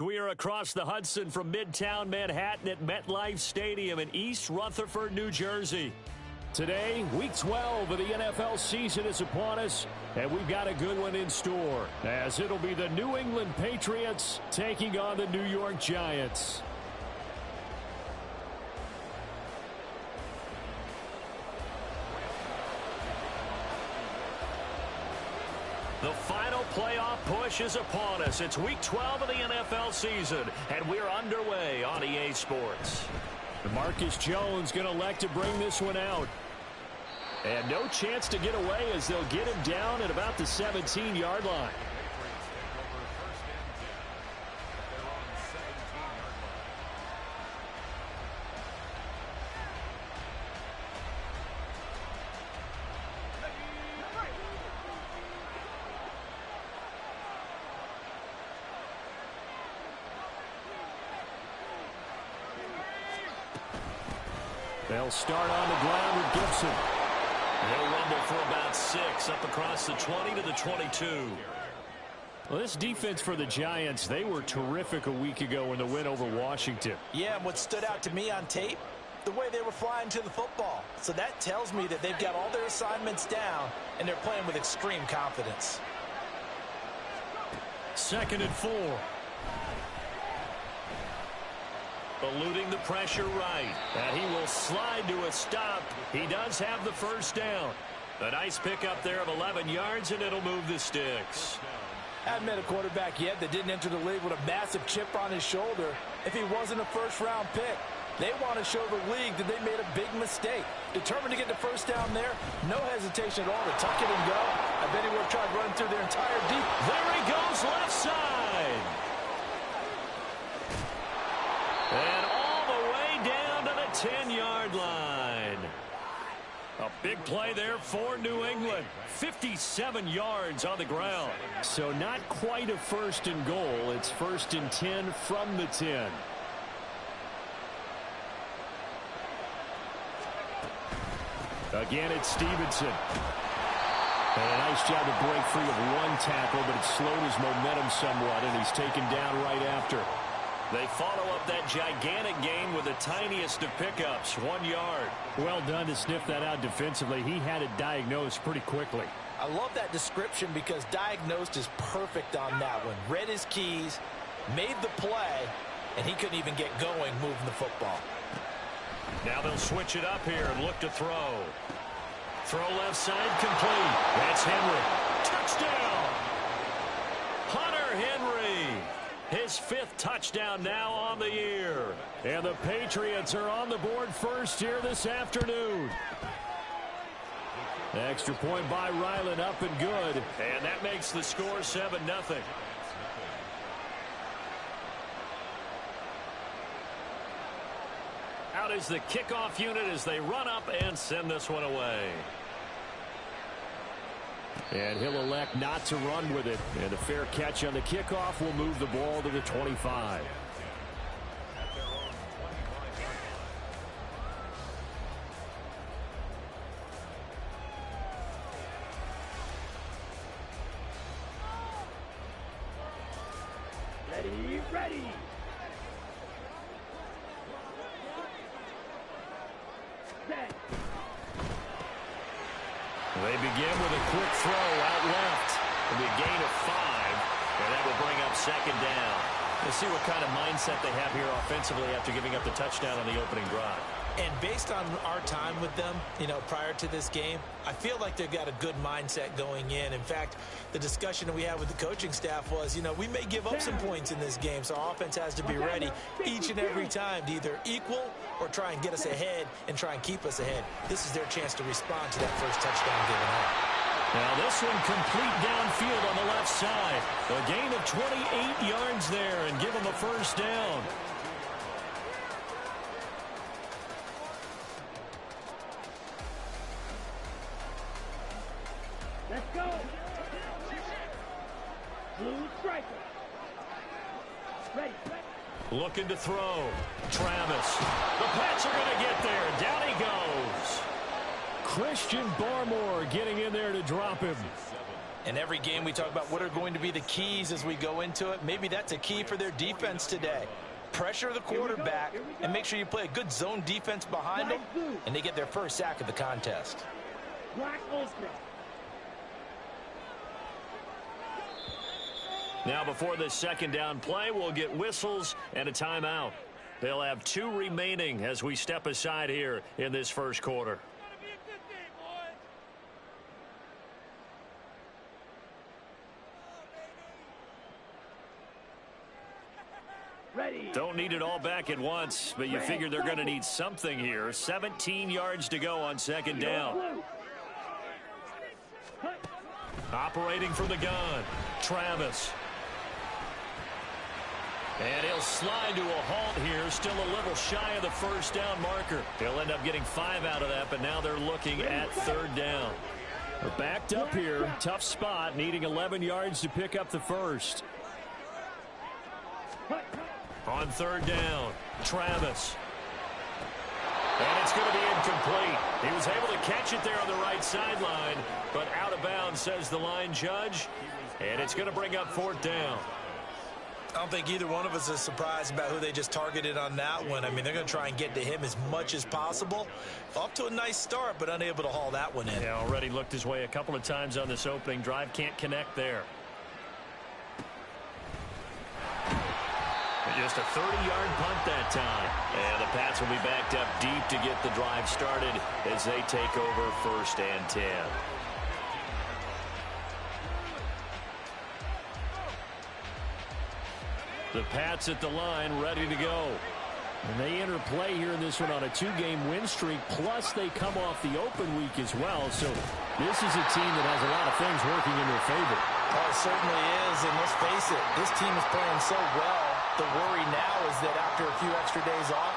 We are across the Hudson from Midtown Manhattan at MetLife Stadium in East Rutherford, New Jersey. Today, Week 12 of the NFL season is upon us, and we've got a good one in store, as it'll be the New England Patriots taking on the New York Giants. The final playoff push is upon us. It's Week 12 of the NFL season, and we're underway on EA Sports. Marcus Jones going to elect to bring this one out. And no chance to get away as they'll get him down at about the 17-yard line. They'll start on the ground with Gibson. They'll rumble for about 6 up across the 20 to the 22. Well, this defense for the Giants, they were terrific a week ago in the win over Washington. Yeah, and what stood out to me on tape, the way they were flying to the football. So that tells me that they've got all their assignments down, and they're playing with extreme confidence. 2nd and 4. Eluding the pressure right. And he will slide to a stop. He does have the first down. A nice pickup there of 11 yards, and it'll move the sticks. Haven't met a quarterback yet that didn't enter the league with a massive chip on his shoulder if he wasn't a first-round pick. They want to show the league that they made a big mistake. Determined to get the first down there, no hesitation at all to tuck it and go. I bet he would have tried running through their entire deep. There he goes, left side. And all the way down to the 10-yard line. A big play there for New England. 57 yards on the ground. So not quite a 1st and goal. It's 1st and 10 from the 10. Again, it's Stevenson. And a nice job to break free of one tackle, but it slowed his momentum somewhat, and he's taken down right after. They follow up that gigantic gain with the tiniest of pickups, 1 yard. Well done to sniff that out defensively. He had it diagnosed pretty quickly. I love that description because diagnosed is perfect on that one. Read his keys, made the play, and he couldn't even get going moving the football. Now they'll switch it up here and look to throw. Throw left side complete. That's Henry. Touchdown! Hunter Henry. His 5th touchdown now on the year. And the Patriots are on the board first here this afternoon. Extra point by Ryland, up and good. And that makes the score 7-0. Out is the kickoff unit as they run up and send this one away. And he'll elect not to run with it. And a fair catch on the kickoff will move the ball to the 25. Ready. Set. They begin with a quick throw out left. It'll be a gain of 5, and that will bring up 2nd down. Let's see what kind of mindset they have here offensively after giving up the touchdown on the opening drive. And based on our time with them, prior to this game, I feel like they've got a good mindset going in. In fact, the discussion that we had with the coaching staff was, we may give up some points in this game, so our offense has to be ready each and every time to either equal or try and get us ahead and try and keep us ahead. This is their chance to respond to that first touchdown given up. Now this one complete downfield on the left side. A gain of 28 yards there and give them a first down. Let's go. Blue striker. Ready. Looking to throw. Travis. The Pats are going to get there. Down he goes. Christian Barmore getting in there to drop him. In every game, we talk about what are going to be the keys as we go into it. Maybe that's a key for their defense today. Pressure the quarterback and make sure you play a good zone defense behind them, and they get their first sack of the contest. Black Ultra. Now before this second down play, we'll get whistles and a timeout. They'll have 2 remaining as we step aside here in this first quarter. Ready. Don't need it all back at once, but you figure they're going to need something here. 17 yards to go on second down. Operating from the gun, Travis. And he'll slide to a halt here, still a little shy of the first down marker. He'll end up getting 5 out of that, but now they're looking at third down. They're backed up here, tough spot, needing 11 yards to pick up the first. On third down, Travis. And it's going to be incomplete. He was able to catch it there on the right sideline, but out of bounds, says the line judge. And it's going to bring up fourth down. I don't think either one of us is surprised about who they just targeted on that one. I mean, they're going to try and get to him as much as possible. Off to a nice start, but unable to haul that one in. Yeah, already looked his way a couple of times on this opening drive. Can't connect there. Just a 30-yard punt that time. And the Pats will be backed up deep to get the drive started as they take over first and 10. The Pats at the line, ready to go. And they enter play here in this one on a 2-game win streak, plus they come off the open week as well. So this is a team that has a lot of things working in their favor. Oh, it certainly is, and let's face it, this team is playing so well. The worry now is that after a few extra days off,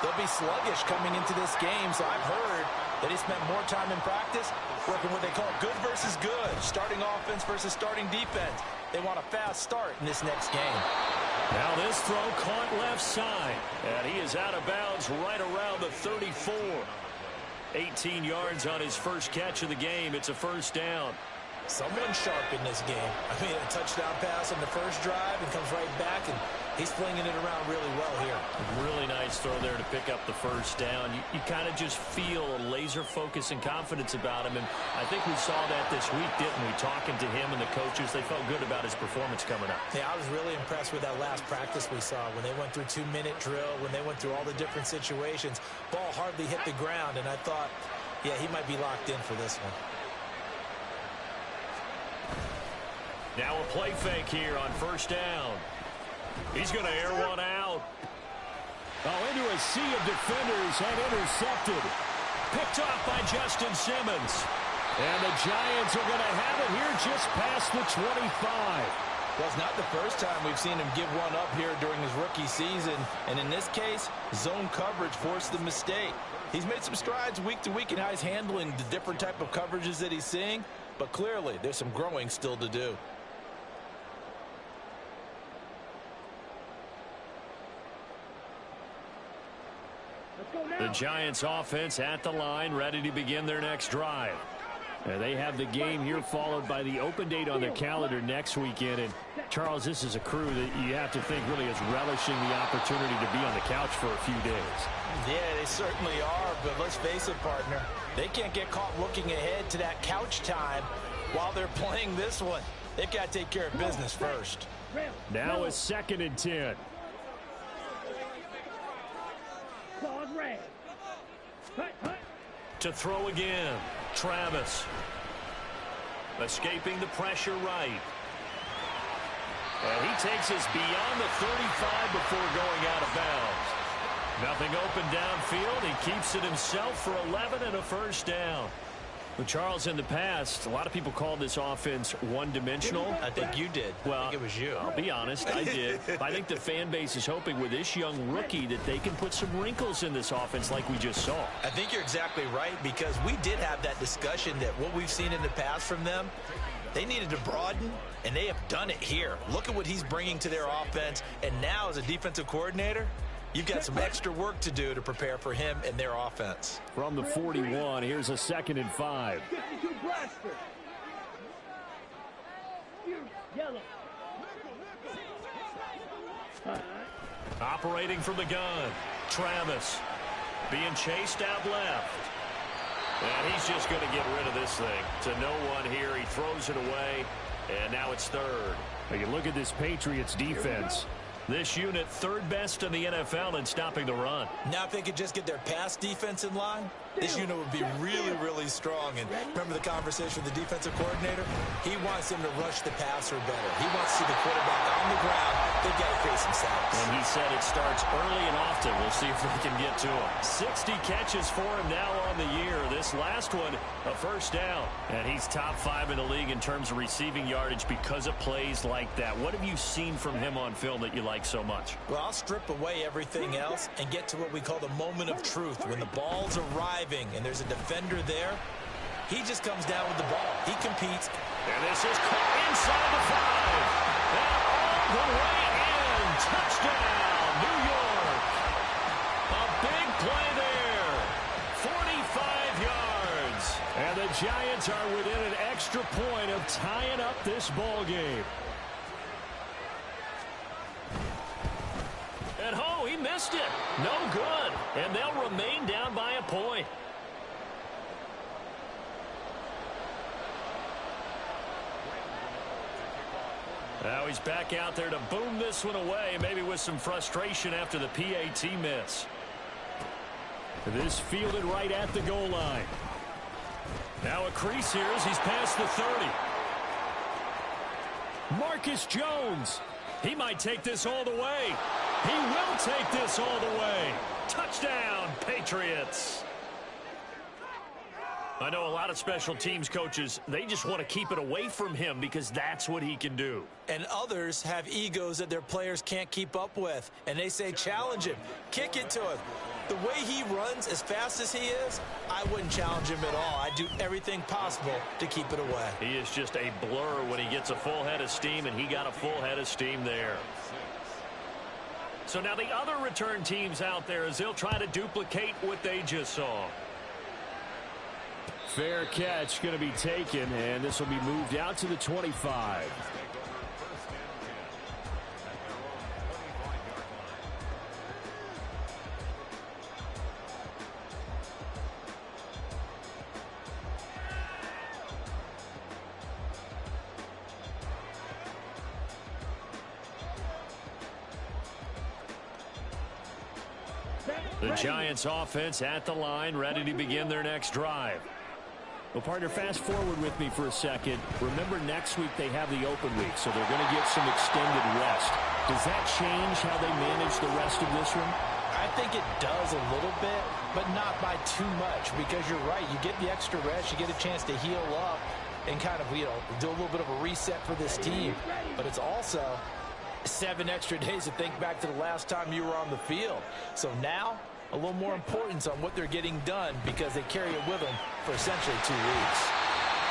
they'll be sluggish coming into this game. So I've heard that he spent more time in practice working what they call good versus good, starting offense versus starting defense. They want a fast start in this next game. Now this throw caught left side, and he is out of bounds right around the 34. 18 yards on his first catch of the game. It's a first down. Someone sharp in this game. I mean, a touchdown pass on the first drive and comes right back, and he's flinging it around really well here. Really nice throw there to pick up the first down. You kind of just feel a laser focus and confidence about him, and I think we saw that this week, didn't we? Talking to him and the coaches, they felt good about his performance coming up. Yeah, I was really impressed with that last practice we saw when they went through 2-minute drill, when they went through all the different situations. Ball hardly hit the ground, and I thought, yeah, he might be locked in for this one. Now a play fake here on first down. He's going to air one out. Oh, into a sea of defenders and intercepted. Picked off by Justin Simmons. And the Giants are going to have it here just past the 25. Well, it's not the first time we've seen him give one up here during his rookie season. And in this case, zone coverage forced the mistake. He's made some strides week to week in how he's handling the different type of coverages that he's seeing. But clearly, there's some growing still to do. The Giants offense at the line, ready to begin their next drive. And they have the game here followed by the open date on their calendar next weekend. And Charles, this is a crew that you have to think really is relishing the opportunity to be on the couch for a few days. Yeah, they certainly are, but let's face it, partner. They can't get caught looking ahead to that couch time while they're playing this one. They've got to take care of business first. Now a 2nd and 10. To throw again, Travis. Escaping the pressure right. And he takes us beyond the 35 before going out of bounds. Nothing open downfield. He keeps it himself for 11 and a first down. Well, Charles, in the past, a lot of people called this offense one-dimensional. I think you did. Well, I think it was you. I'll be honest, I did. I think the fan base is hoping with this young rookie that they can put some wrinkles in this offense like we just saw. I think you're exactly right, because we did have that discussion that what we've seen in the past from them, they needed to broaden, and they have done it here. Look at what he's bringing to their offense, and now as a defensive coordinator, you've got some extra work to do to prepare for him and their offense. From the 41, here's a 2nd and 5. Yellow. Operating from the gun, Travis. Being chased out left. And he's just going to get rid of this thing. To no one here. He throws it away. And now it's third. Now you look at this Patriots defense. This unit third best in the NFL in stopping the run. Now if they could just get their pass defense in line, this unit would be really, really strong. And remember the conversation with the defensive coordinator? He wants them to rush the passer better. He wants to see the quarterback on the ground. They've got to create some sacks. And he said it starts early and often. We'll see if they can get to him. 60 catches for him now on the year. This last one, a first down. And he's top 5 in the league in terms of receiving yardage because of plays like that. What have you seen from him on film that you like so much? Well, I'll strip away everything else and get to what we call the moment of truth. When the ball's arriving and there's a defender there, he just comes down with the ball. He competes. And this is caught inside the 5. And all the way in. Touchdown, New York. A big play there. 45 yards. And the Giants are within an extra point of tying up this ball game. And oh, he missed it. No good. And they'll remain down by a point. Now he's back out there to boom this one away, maybe with some frustration after the PAT miss. This fielded right at the goal line. Now a crease here as he's past the 30. Marcus Jones. He might take this all the way. He will take this all the way. Touchdown, Patriots. I know a lot of special teams coaches, they just want to keep it away from him because that's what he can do. And others have egos that their players can't keep up with. And they say, challenge him. Kick it to him. The way he runs as fast as he is, I wouldn't challenge him at all. I'd do everything possible to keep it away. He is just a blur when he gets a full head of steam, and he got a full head of steam there. So now the other return teams out there as they'll try to duplicate what they just saw. Fair catch going to be taken, and this will be moved out to the 25. The Giants offense at the line, ready to begin their next drive. Well, partner, fast forward with me for a second. Remember, next week they have the open week, so they're going to get some extended rest. Does that change how they manage the rest of this one? I think it does a little bit, but not by too much, because you're right. You get the extra rest, you get a chance to heal up and kind of, do a little bit of a reset for this team. But it's also 7 extra days to think back to the last time you were on the field. So now, a little more importance on what they're getting done because they carry it with them for essentially 2 weeks.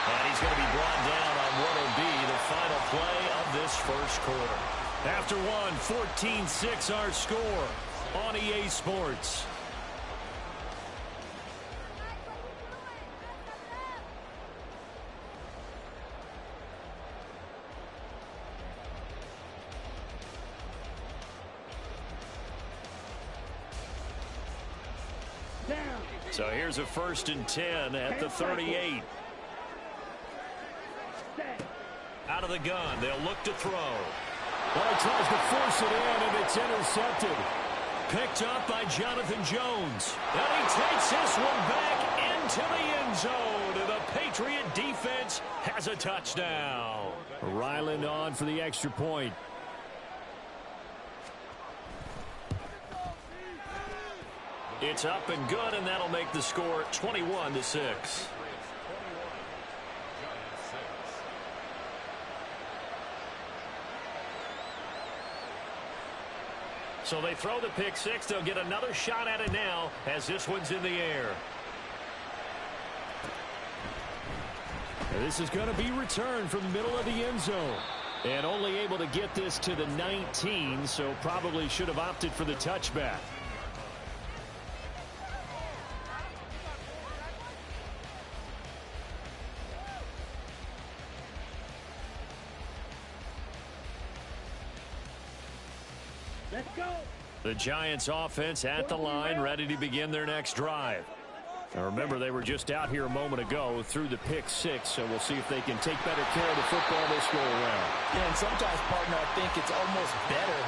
And he's going to be brought down on what will be the final play of this first quarter. After one, 14-6 our score on EA Sports. So here's a 1st and 10 at the 38. Out of the gun, they'll look to throw. Well, he tries to force it in, and it's intercepted. Picked up by Jonathan Jones. And he takes this one back into the end zone. And the Patriot defense has a touchdown. Ryland on for the extra point. It's up and good, and that'll make the score 21-6. So they throw the pick six. They'll get another shot at it now as this one's in the air. And this is going to be returned from the middle of the end zone. And only able to get this to the 19, so probably should have opted for the touchback. Let's go. The Giants offense at the line, ready to begin their next drive. Now remember, they were just out here a moment ago through the pick six, so we'll see if they can take better care of the football this go around. Yeah, and sometimes, partner, I think it's almost better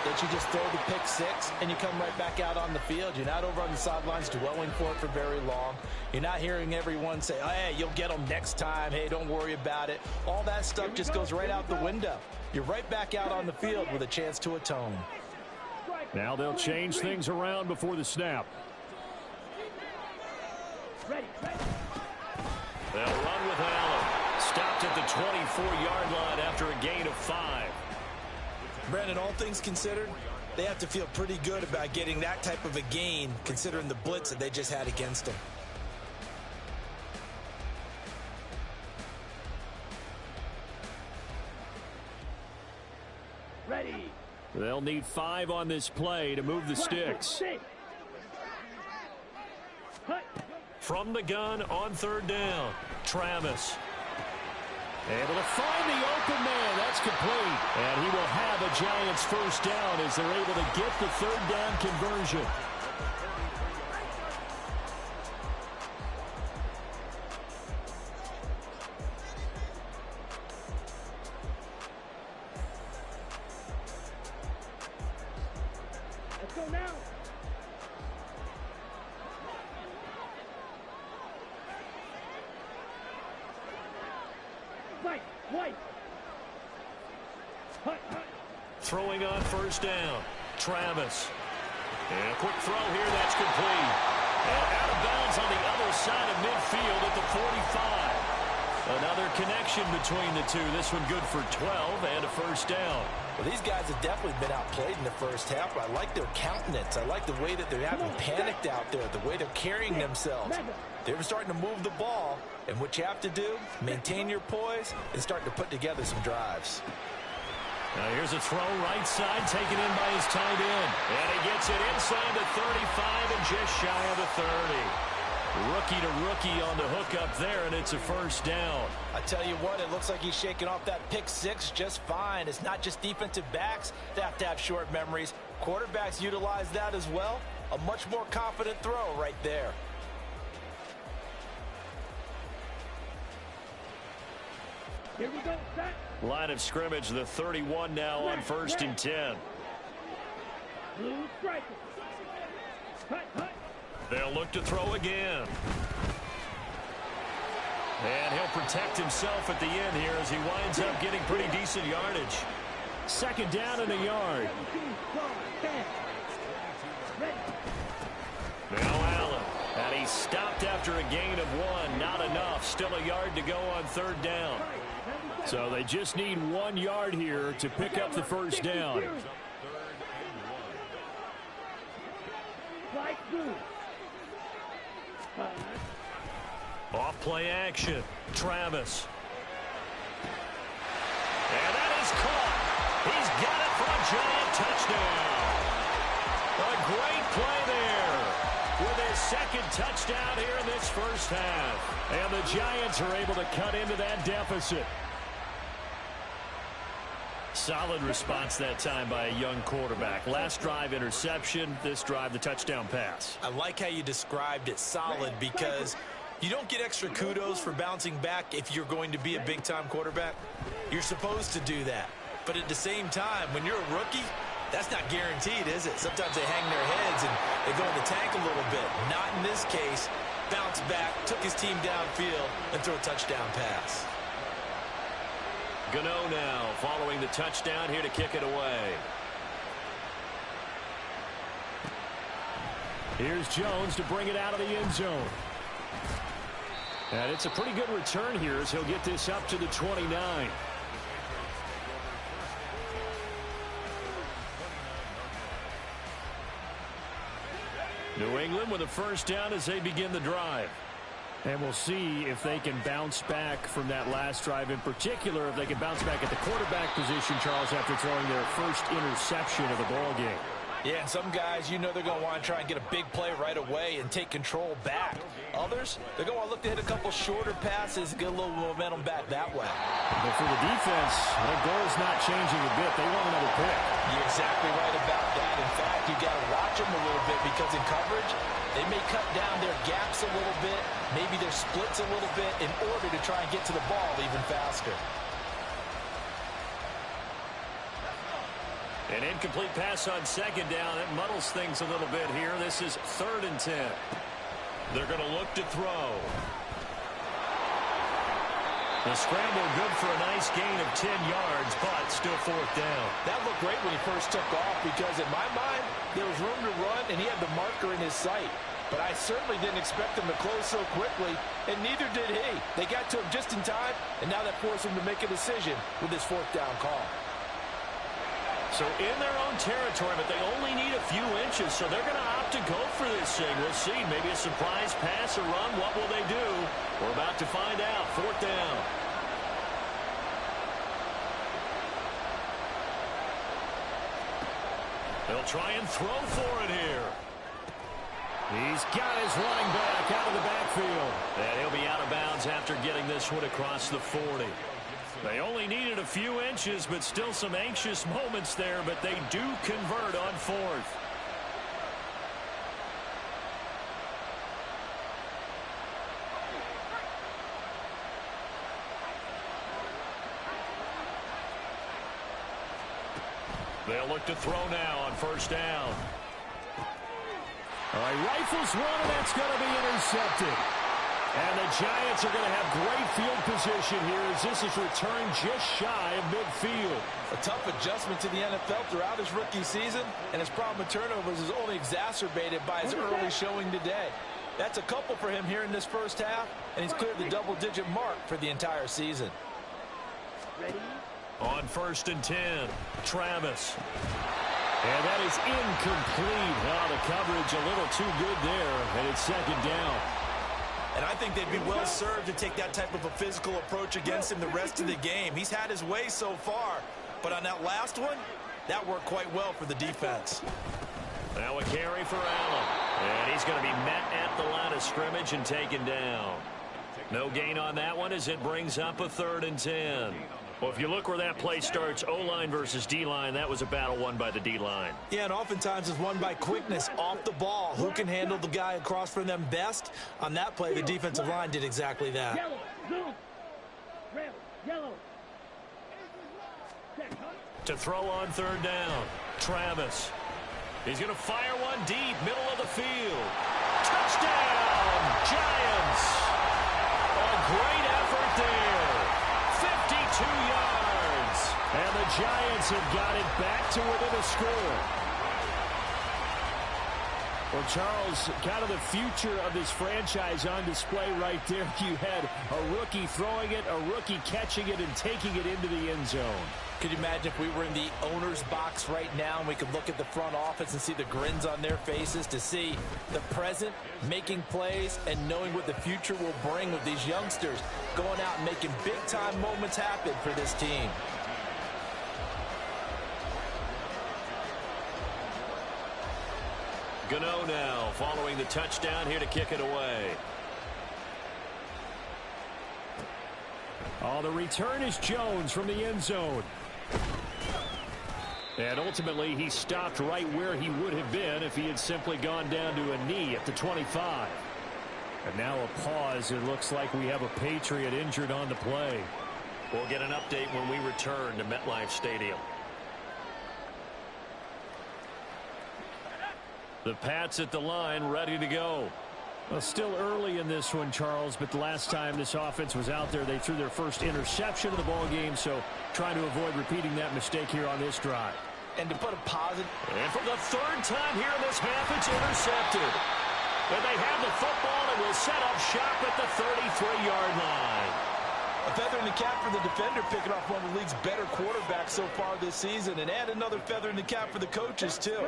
that you just throw the pick six and you come right back out on the field. You're not over on the sidelines dwelling for it for very long. You're not hearing everyone say, oh, hey, you'll get them next time. Hey, don't worry about it. All that stuff just goes right out the window. You're right back out on the field with a chance to atone. Now they'll change things around before the snap. Ready. They'll run with Allen. Stopped at the 24-yard line after a gain of 5. Brandon, all things considered, they have to feel pretty good about getting that type of a gain considering the blitz that they just had against them. Ready. They'll need 5 on this play to move the sticks. From the gun on 3rd down, Travis. Able to find the open man. That's complete. And he will have a Giants first down as they're able to get the 3rd down conversion. Let's go now. White. Throwing on 1st down, Travis. And a quick throw here, that's complete. And out of bounds on the other side of midfield at the 45. Another connection between the two. This one good for 12 and a first down. Well, these guys have definitely been outplayed in the first half, but I like their countenance. I like the way that they haven't panicked out there, the way they're carrying themselves. They're starting to move the ball, and what you have to do, maintain your poise and start to put together some drives. Now here's a throw right side, taken in by his tight end. And he gets it inside the 35 and just shy of the 30. Rookie to rookie on the hook up there, and it's a first down. I tell you what, it looks like he's shaking off that pick six just fine. It's not just defensive backs that have to have short memories. Quarterbacks utilize that as well. A much more confident throw right there. Here we go, set. Line of scrimmage, the 31 now on 1st and 10. Blue striker. Hut. They'll look to throw again. And he'll protect himself at the end here as he winds up getting pretty decent yardage. 2nd down and a yard. Now Allen. And he stopped after a gain of 1. Not enough. Still a yard to go on 3rd down. So they just need 1 yard here to pick up the first down. Off play action. Travis. And that is caught. He's got it for a Giant touchdown. A great play there with his 2nd touchdown here in this first half. And the Giants are able to cut into that deficit. Solid response that time by a young quarterback. Last drive interception, this drive the touchdown pass. I like how you described it, solid, because you don't get extra kudos for bouncing back if you're going to be a big-time quarterback. You're supposed to do that. But at the same time, when you're a rookie, that's not guaranteed, is it? Sometimes they hang their heads and they go in the tank a little bit. Not in this case. Bounce back, took his team downfield, and threw a touchdown pass. Gano now following the touchdown here to kick it away. Here's Jones to bring it out of the end zone. And it's a pretty good return here as he'll get this up to the 29. New England with a first down as they begin the drive. And we'll see if they can bounce back from that last drive, in particular if they can bounce back at the quarterback position, Charles, after throwing their first interception of the ball game. Yeah, and some guys, you know they're going to want to try and get a big play right away and take control back. Others, they're going to look to hit a couple shorter passes, get a little momentum back that way. But for the defense, their goal's not changing a bit. They want another pick. You're exactly right about that. In fact, you got to watch them a little bit because in coverage, they may cut down their gaps a little bit, maybe their splits a little bit in order to try and get to the ball even faster. An incomplete pass on second down. It muddles things a little bit here. This is 3rd and 10. They're going to look to throw. The scramble good for a nice gain of 10 yards, but still 4th down. That looked great when he first took off because in my mind, there was room to run and he had the marker in his sight. But I certainly didn't expect him to close so quickly, and neither did he. They got to him just in time, and now that forced him to make a decision with his 4th down call. So in their own territory, but they only need a few inches, so they're going to opt to go for this thing. We'll see. Maybe a surprise pass or run. What will they do? We're about to find out. 4th down. They'll try and throw for it here. He's got his running back out of the backfield. And he'll be out of bounds after getting this one across the 40. They only needed a few inches, but still some anxious moments there, but they do convert on 4th. They'll look to throw now on 1st down. All right, rifles one, and that's going to be intercepted. And the Giants are going to have great field position here as this is returned just shy of midfield. A tough adjustment to the NFL throughout his rookie season, and his problem with turnovers is only exacerbated by his early showing today. That's a couple for him here in this first half, and he's cleared the double-digit mark for the entire season. Ready? On 1st and 10, Travis. And that is incomplete. Oh, the coverage a little too good there, and it's 2nd down. And I think they'd be well served to take that type of a physical approach against him the rest of the game. He's had his way so far, but on that last one, that worked quite well for the defense. Now a carry for Allen. And he's going to be met at the line of scrimmage and taken down. No gain on that one as it brings up a 3rd and 10. Well, if you look where that play starts, O-line versus D-line, that was a battle won by the D-line. Yeah, and oftentimes it's won by quickness off the ball. Who can handle the guy across from them best? On that play, the defensive line did exactly that. Yellow, zoom. Red, yellow. Check, huh? To throw on 3rd down, Travis. He's going to fire one deep, middle of the field. Touchdown, Giants. A great effort there. 52 yards. And the Giants have got it back to within a score. Well, Charles, kind of the future of this franchise on display right there. You had a rookie throwing it, a rookie catching it, and taking it into the end zone. Could you imagine if we were in the owner's box right now and we could look at the front office and see the grins on their faces, to see the present making plays and knowing what the future will bring with these youngsters going out and making big-time moments happen for this team. Gano now following the touchdown here to kick it away. Oh, the return is Jones from the end zone. And ultimately, he stopped right where he would have been if he had simply gone down to a knee at the 25. And now a pause. It looks like we have a Patriot injured on the play. We'll get an update when we return to MetLife Stadium. The Pats at the line, ready to go. Well, still early in this one, Charles, but the last time this offense was out there, they threw their first interception of the ball game, so trying to avoid repeating that mistake here on this drive. And to put a positive... And for the 3rd time here in this half, it's intercepted. And they have the football and will set up shop at the 33-yard line. A feather in the cap for the defender, picking off one of the league's better quarterbacks so far this season, and add another feather in the cap for the coaches, too.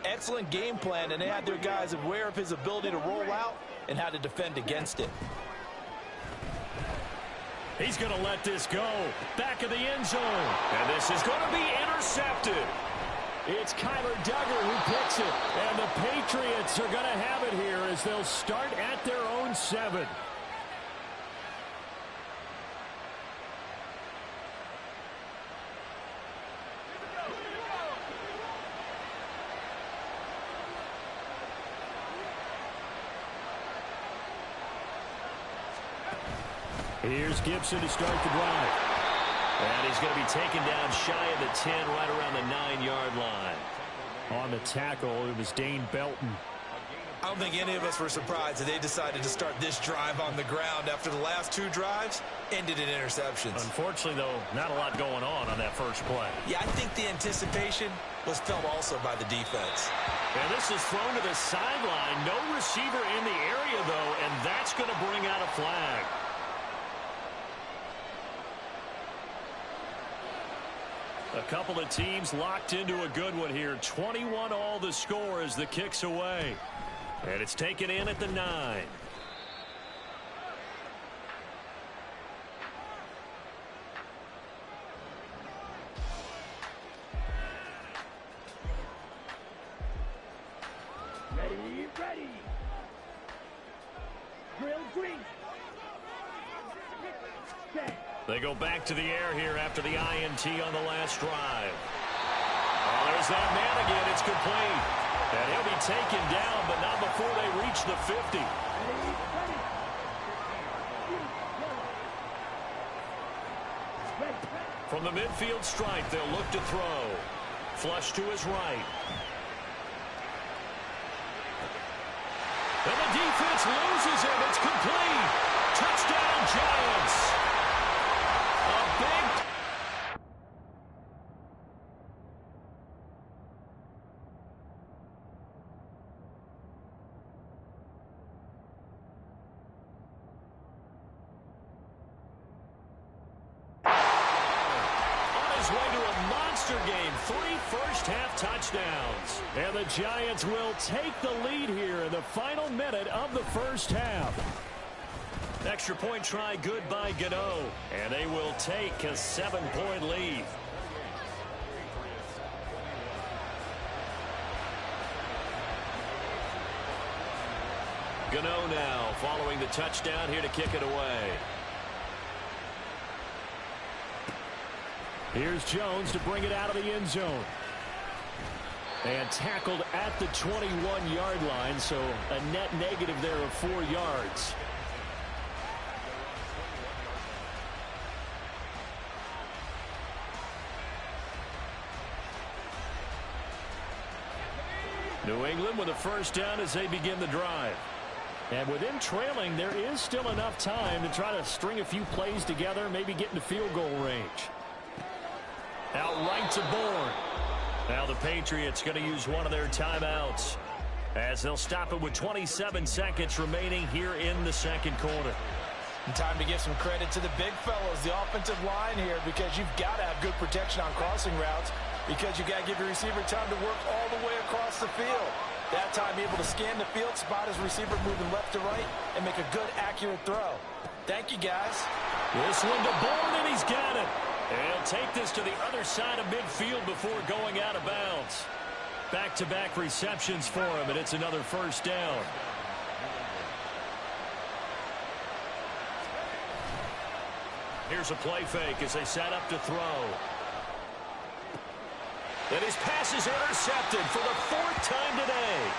Excellent game plan, and they had their guys aware of his ability to roll out and how to defend against it. He's going to let this go. Back of the end zone. And this is going to be intercepted. It's Kyler Duggar who picks it. And the Patriots are going to have it here as they'll start at their own 7. Here's Gibson to start the drive. And he's going to be taken down shy of the 10, right around the 9-yard line. On the tackle, it was Dane Belton. I don't think any of us were surprised that they decided to start this drive on the ground after the last 2 drives ended in interceptions. Unfortunately, though, not a lot going on that first play. Yeah, I think the anticipation was felt also by the defense. And this is thrown to the sideline. No receiver in the area, though, and that's going to bring out a flag. A couple of teams locked into a good one here. 21 all the score as the kick's away. And it's taken in at the 9. Ready. Drill green. They go back to the air here after the INT on the last drive. Oh, there's that man again. It's complete. And he'll be taken down, but not before they reach the 50. From the midfield stripe, they'll look to throw. Flush to his right. And the defense loses him. It's complete. Touchdown, Giants. A big... game, 3 first-half touchdowns. And the Giants will take the lead here in the final minute of the first half. Extra point try good by Gano. And they will take a 7-point lead. Gano now following the touchdown here to kick it away. Here's Jones to bring it out of the end zone. And tackled at the 21-yard line, so a net negative there of 4 yards. New England with a first down as they begin the drive. And with them trailing, there is still enough time to try to string a few plays together, maybe get into field goal range. Out right to Bourne. Now the Patriots going to use one of their timeouts as they'll stop it with 27 seconds remaining here in the second quarter. And time to give some credit to the big fellows, the offensive line here, because you've got to have good protection on crossing routes because you've got to give your receiver time to work all the way across the field. That time able to scan the field, spot his receiver moving left to right, and make a good, accurate throw. Thank you, guys. This one to Bourne, and he's got it. He'll take this to the other side of midfield before going out of bounds. Back-to-back receptions for him, and it's another first down. Here's a play fake as they set up to throw. And his pass is intercepted for the 4th time today.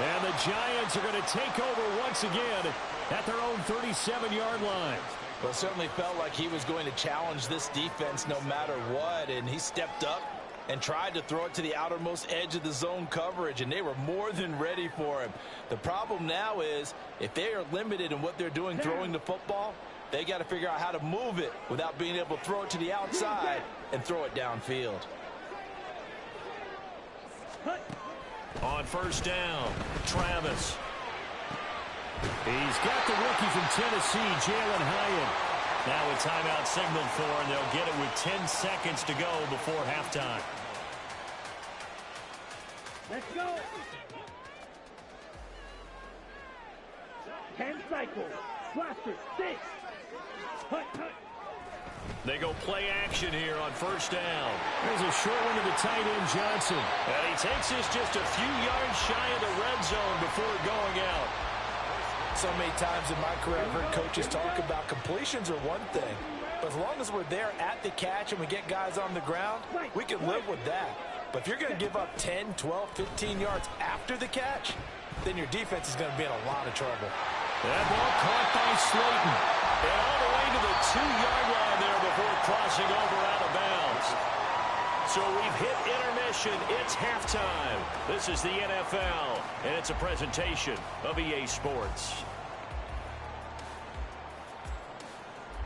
And the Giants are going to take over once again at their own 37-yard line. Well, it certainly felt like he was going to challenge this defense no matter what, and he stepped up and tried to throw it to the outermost edge of the zone coverage, and they were more than ready for him. The problem now is if they are limited in what they're doing throwing the football, they got to figure out how to move it without being able to throw it to the outside and throw it downfield. On first down, Travis. He's got the rookie from Tennessee, Jalen Hyatt. Now a timeout signaled for, and they'll get it with 10 seconds to go before halftime. Let's go. 10 cycles. Blaster, 6. Hut. They go play action here on first down. There's a short one to the tight end, Johnson. And he takes this just a few yards shy of the red zone before going out. So many times in my career, I've heard coaches talk about completions are one thing. But as long as we're there at the catch and we get guys on the ground, we can live with that. But if you're going to give up 10, 12, 15 yards after the catch, then your defense is going to be in a lot of trouble. That ball caught by Slayton. And all the way to the 2-yard line there before crossing over out of bounds. So we've hit intermission. It's halftime. This is the NFL, and it's a presentation of EA Sports.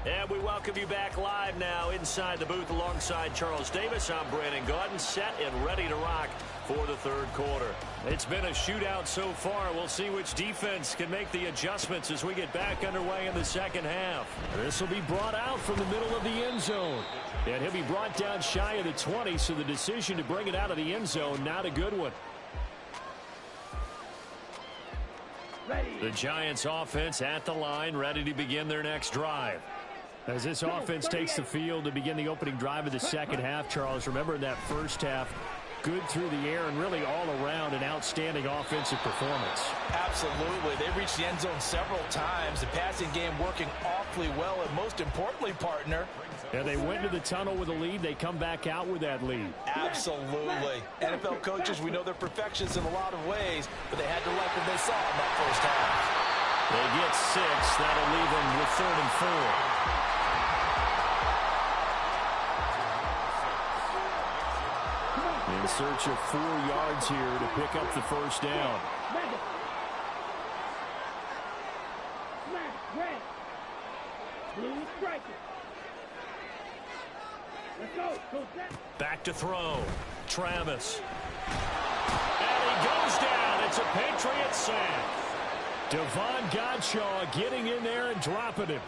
And we welcome you back live now inside the booth alongside Charles Davis. I'm Brandon Gaudin, set and ready to rock for the third quarter. It's been a shootout so far. We'll see which defense can make the adjustments as we get back underway in the second half. This will be brought out from the middle of the end zone. And he'll be brought down shy of the 20, so the decision to bring it out of the end zone, not a good one. The Giants offense at the line, ready to begin their next drive. As this offense takes the field to begin the opening drive of the second half, Charles, remember in that first half, good through the air and really all around an outstanding offensive performance. Absolutely. They reached the end zone several times. The passing game working awfully well, and most importantly, partner. And they went to the tunnel with a lead. They come back out with that lead. Absolutely. NFL coaches, we know they're perfectionists in a lot of ways, but they had to like what they saw in that first half. They get 6. That'll leave them with 3rd and 4. In search of 4 yards here to pick up the first down. Back to throw. Travis. And he goes down. It's a Patriot sack. Devon Godshaw getting in there and dropping him.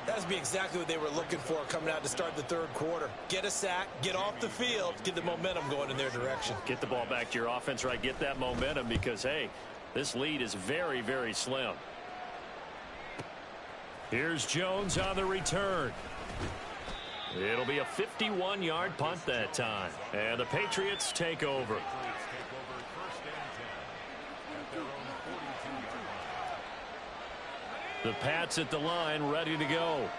That's be exactly what they were looking for coming out to start the third quarter. Get a sack, get off the field, get the momentum going in their direction. Get the ball back to your offense, right? Get that momentum because, hey, this lead is very, very slim. Here's Jones on the return. It'll be a 51-yard punt that time. And the Patriots take over. The Pats at the line, ready to go.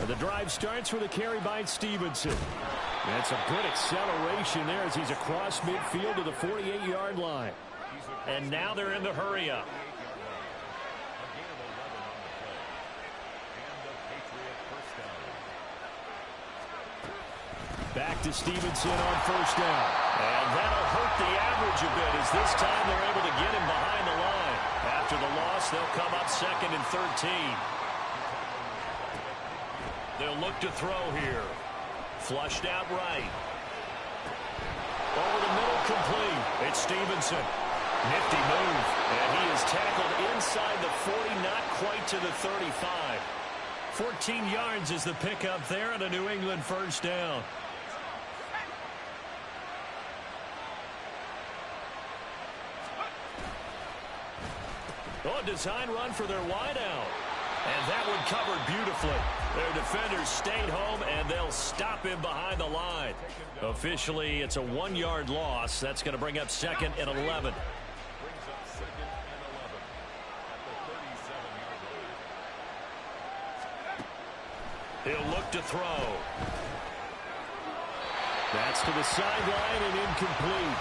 The drive starts with a carry by Stevenson. That's a good acceleration there as he's across midfield to the 48-yard line. And now they're in the hurry-up. Back to Stevenson on first down. And that'll hurt the average a bit as this time they're able to get him behind the line. After the loss, they'll come up 2nd and 13. They'll look to throw here. Flushed out right. Over the middle, complete. It's Stevenson. Nifty move. And he is tackled inside the 40, not quite to the 35. 14 yards is the pickup there and a New England first down. Oh, design run for their wideout. And that one covered beautifully. Their defenders stayed home, and they'll stop him behind the line. Officially, it's a 1-yard loss. That's going to bring up 2nd and 11. He'll look to throw. That's to the sideline and incomplete.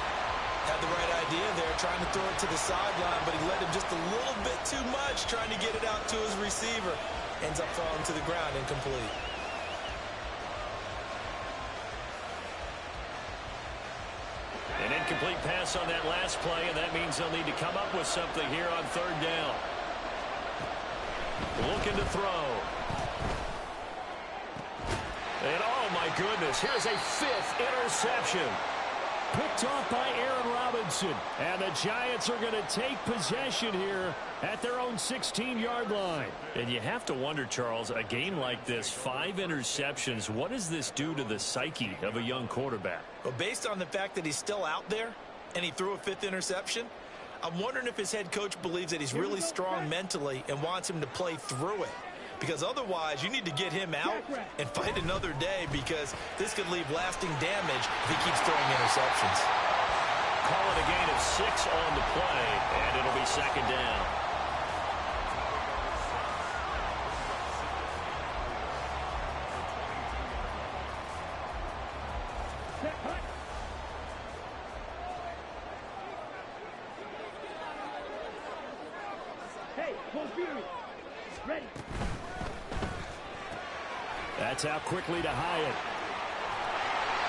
Had the right idea there, trying to throw it to the sideline, but he led him just a little bit too much, trying to get it out to his receiver. Ends up falling to the ground, incomplete. An incomplete pass on that last play, and that means they'll need to come up with something here on 3rd down. Looking to throw. And oh my goodness, here's a 5th interception. Picked off by Aaron Robinson. And the Giants are going to take possession here at their own 16-yard line. And you have to wonder, Charles, a game like this, 5 interceptions, what does this do to the psyche of a young quarterback? Well, based on the fact that he's still out there and he threw a 5th interception, I'm wondering if his head coach believes that he's really strong mentally and wants him to play through it. Because otherwise, you need to get him out and fight another day, because this could leave lasting damage if he keeps throwing interceptions. Call it a gain of 6 on the play, and it'll be second down. Hey, full fury. Ready. That's out quickly to Hyatt.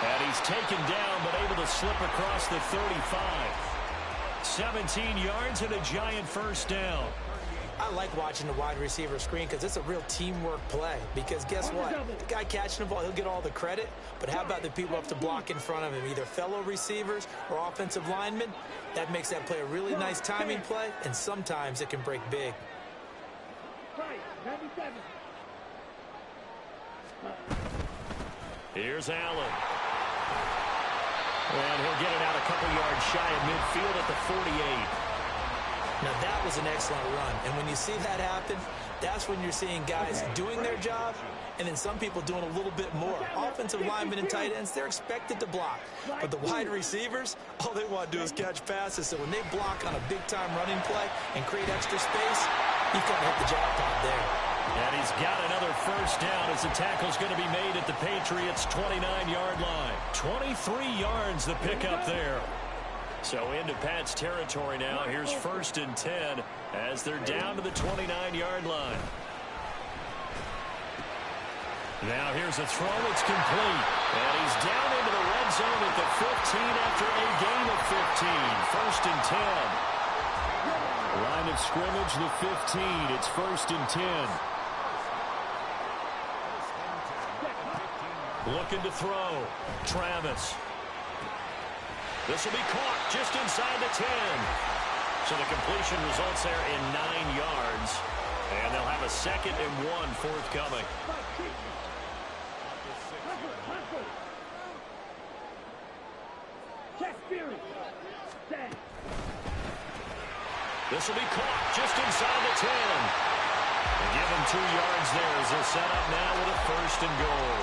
And he's taken down, but able to slip across the 35. 17 yards and a giant first down. I like watching the wide receiver screen because it's a real teamwork play. Because guess what? The guy catching the ball, he'll get all the credit. But how about the people up to block in front of him, either fellow receivers or offensive linemen? That makes that play a really nice timing play, and sometimes it can break big. 97. Here's Allen. And he'll get it out a couple yards shy of midfield at the 48. Now, that was an excellent run. And when you see that happen, that's when you're seeing guys doing their job and then some people doing a little bit more. Offensive linemen and tight ends, they're expected to block. But the wide receivers, all they want to do is catch passes. So when they block on a big-time running play and create extra space, you've got to hit the jackpot there. And he's got another first down as the tackle's going to be made at the Patriots' 29-yard line. 23 yards the pickup there. So into Pat's territory now. Here's 1st and 10 as they're down to the 29-yard line. Now here's a throw. It's complete. And he's down into the red zone at the 15 after a gain of 15. 1st and 10. Line of scrimmage, the 15. It's 1st and 10. Looking to throw. Travis. This will be caught just inside the 10. So the completion results there in 9 yards. And they'll have a 2nd and 1 forthcoming. This will be caught just inside the 10. And give him 2 yards there as they'll set up now with a 1st and goal.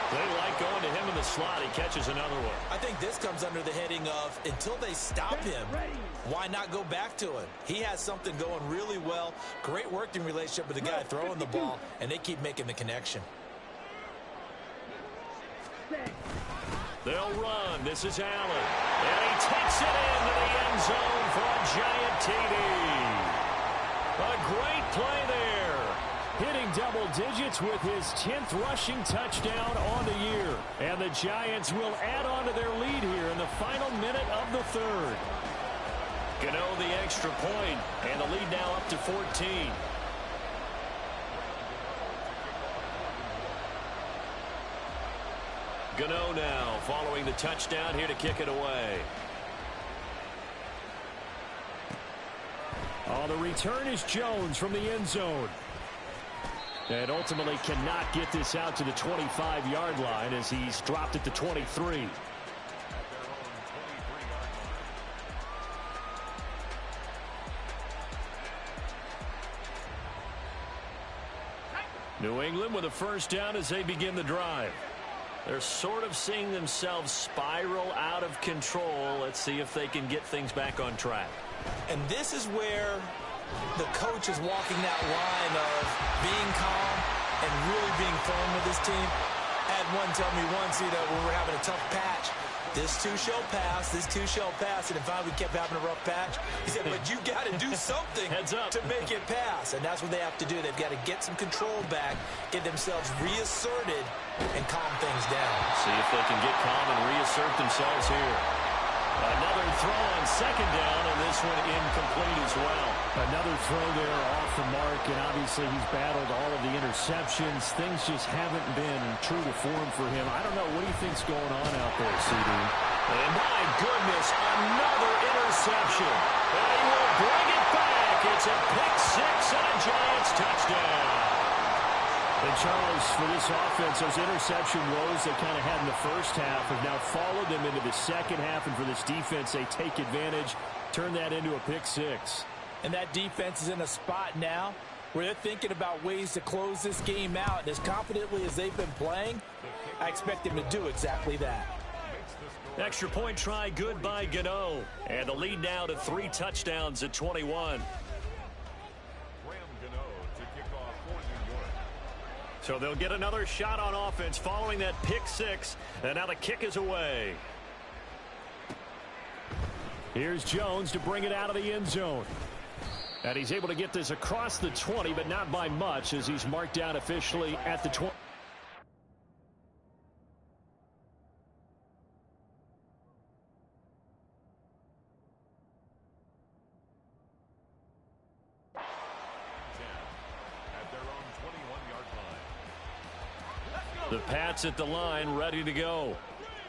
They like going to him in the slot. He catches another one. I think this comes under the heading of until they stop him, why not go back to him? He has something going really well. Great working relationship with the guy throwing the ball, and they keep making the connection. They'll run. This is Allen. And he takes it into the end zone for a giant TD. A great play there. Hitting double digits with his 10th rushing touchdown on the year. And the Giants will add on to their lead here in the final minute of the 3rd. Gano the extra point, and the lead now up to 14. Gano now following the touchdown here to kick it away. Oh, the return is Jones from the end zone. And ultimately cannot get this out to the 25-yard line as he's dropped at the 23. New England with a first down as they begin the drive. They're sort of seeing themselves spiral out of control. Let's see if they can get things back on track. And this is where the coach is walking that line of being calm and really being firm with his team. I had one tell me once, when we're having a tough patch, this too shall pass, this too shall pass. And if we kept having a rough patch, he said, but you got to do something Heads up. to make it pass. And that's what they have to do. They've got to get some control back, get themselves reasserted, and calm things down. See if they can get calm and reassert themselves here. Another throw on 2nd down, and this one incomplete as well. Another throw there off the mark, and obviously he's battled all of the interceptions. Things just haven't been true to form for him. I don't know. What do you think's going on out there, CD? And my goodness, another interception. And he will bring it back. It's a pick 6 and a Giants touchdown. And Charles, for this offense, those interception woes they kind of had in the first half have now followed them into the second half. And for this defense, they take advantage, turn that into a pick six. And that defense is in a spot now where they're thinking about ways to close this game out. And as confidently as they've been playing, I expect them to do exactly that. Extra point try good by Gano. And the lead now to 3 touchdowns at 21. So they'll get another shot on offense following that pick six. And now the kick is away. Here's Jones to bring it out of the end zone. And he's able to get this across the 20, but not by much as he's marked down officially at the 20. The Pats at the line, ready to go.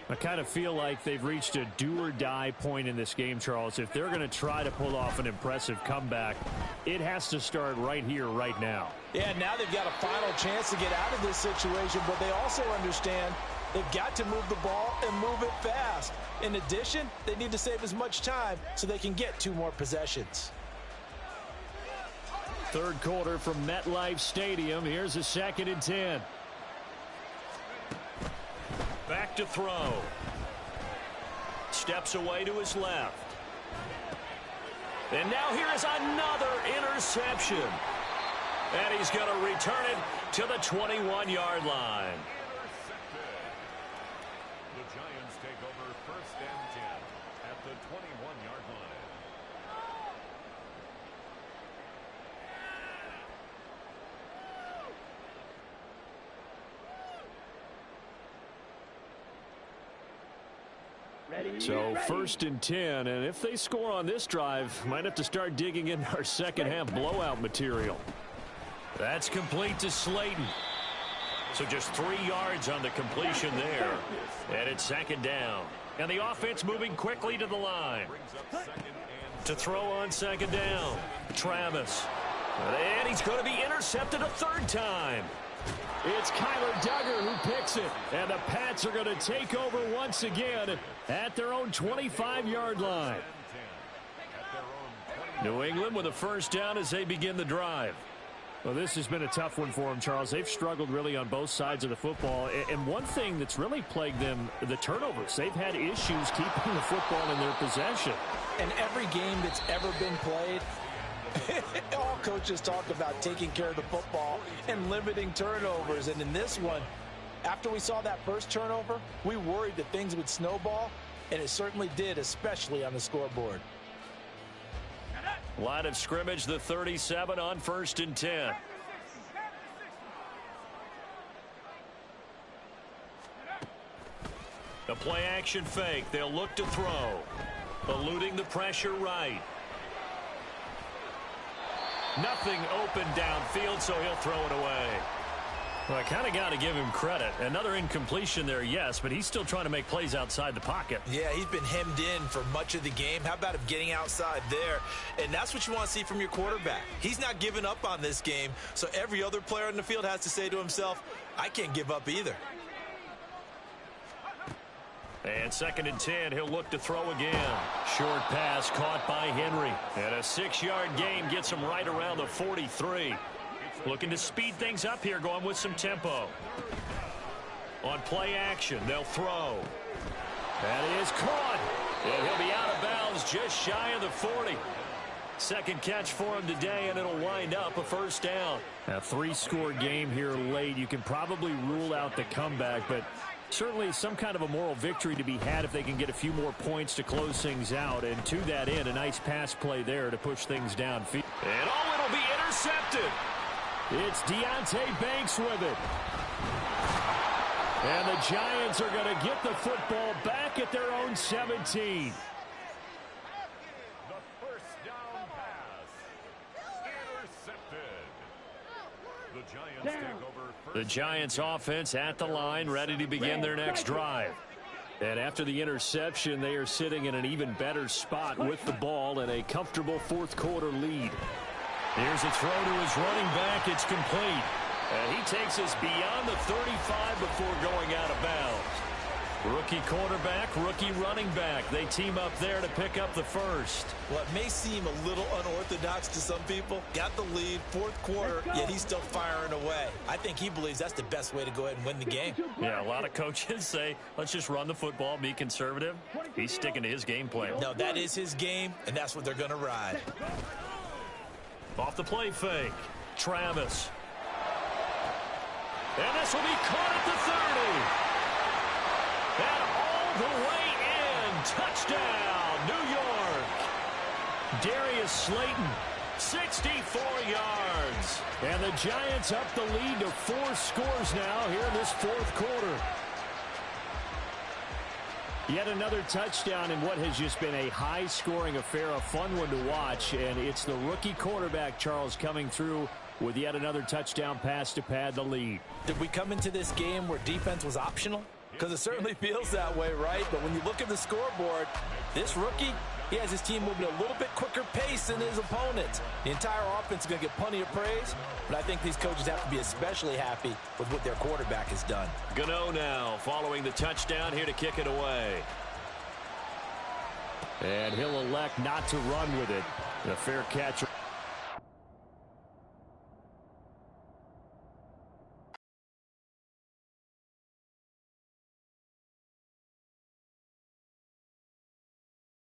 I kind of feel like they've reached a do-or-die point in this game, Charles. If they're going to try to pull off an impressive comeback, it has to start right here, right now. Yeah, now they've got a final chance to get out of this situation, but they also understand they've got to move the ball and move it fast. In addition, they need to save as much time so they can get 2 more possessions. Third quarter from MetLife Stadium. Here's a 2nd and 10. Back to throw. Steps away to his left. And now here is another interception. And he's going to return it to the 21-yard line. The Giants take over 1st and 10 at the 21-yard line. So 1st and 10, and if they score on this drive, might have to start digging in our second half blowout material. That's complete to Slayton. So just 3 yards on the completion there. And it's 2nd down. And the offense moving quickly to the line. To throw on 2nd down. Travis. And he's going to be intercepted a 3rd time. It's Kyler Duggar who picks it. And the Pats are going to take over once again at their own 25-yard line. New England with a 1st down as they begin the drive. Well, this has been a tough one for them, Charles. They've struggled really on both sides of the football. And one thing that's really plagued them, the turnovers. They've had issues keeping the football in their possession. And every game that's ever been played, all coaches talk about taking care of the football and limiting turnovers. And in this one, after we saw that first turnover, we worried that things would snowball, and it certainly did, especially on the scoreboard. Line of scrimmage, the 37 on 1st and 10. The play action fake. They'll look to throw. Eluding the pressure right. Nothing open downfield, so he'll throw it away. Well, I kind of got to give him credit. Another incompletion there, yes, but he's still trying to make plays outside the pocket. Yeah, he's been hemmed in for much of the game. How about him getting outside there? And that's what you want to see from your quarterback. He's not giving up on this game, so every other player in the field has to say to himself, I can't give up either. And 2nd and 10, he'll look to throw again. Short pass caught by Henry. And a 6-yard gain gets him right around the 43. Looking to speed things up here, going with some tempo. On play action, they'll throw. That is caught. And he'll be out of bounds just shy of the 40. Second catch for him today, and it'll wind up a 1st down. A 3-score game here late. You can probably rule out the comeback, but certainly some kind of a moral victory to be had if they can get a few more points to close things out. And to that end, a nice pass play there to push things downfield. And it'll be intercepted. It's Deonte Banks with it. And the Giants are going to get the football back at their own 17. The 1st down pass. Intercepted. The Giants take over. The Giants offense at the line, ready to begin their next drive. And after the interception, they are sitting in an even better spot with the ball and a comfortable 4th quarter lead. Here's a throw to his running back. It's complete. And he takes us beyond the 35 before going out of bounds. Rookie quarterback, rookie running back. They team up there to pick up the first. Well, it may seem a little unorthodox to some people. Got the lead, fourth quarter, yet he's still firing away. I think he believes that's the best way to go ahead and win the game. Yeah, a lot of coaches say, let's just run the football, be conservative. He's sticking to his game plan. No, that is his game, and that's what they're going to ride. Off the play fake, Travis. And this will be caught at the 30. And all the way in. Touchdown, New York. Darius Slayton, 64 yards. And the Giants up the lead to 4 scores now here in this fourth quarter. Yet another touchdown in what has just been a high-scoring affair, a fun one to watch. And it's the rookie quarterback, Charles, coming through with yet another touchdown pass to pad the lead. Did we come into this game where defense was optional? Because it certainly feels that way, right? But when you look at the scoreboard, this rookie, he has his team moving at a little bit quicker pace than his opponents. The entire offense is going to get plenty of praise, but I think these coaches have to be especially happy with what their quarterback has done. Gano now following the touchdown here to kick it away. And he'll elect not to run with it. A fair catch.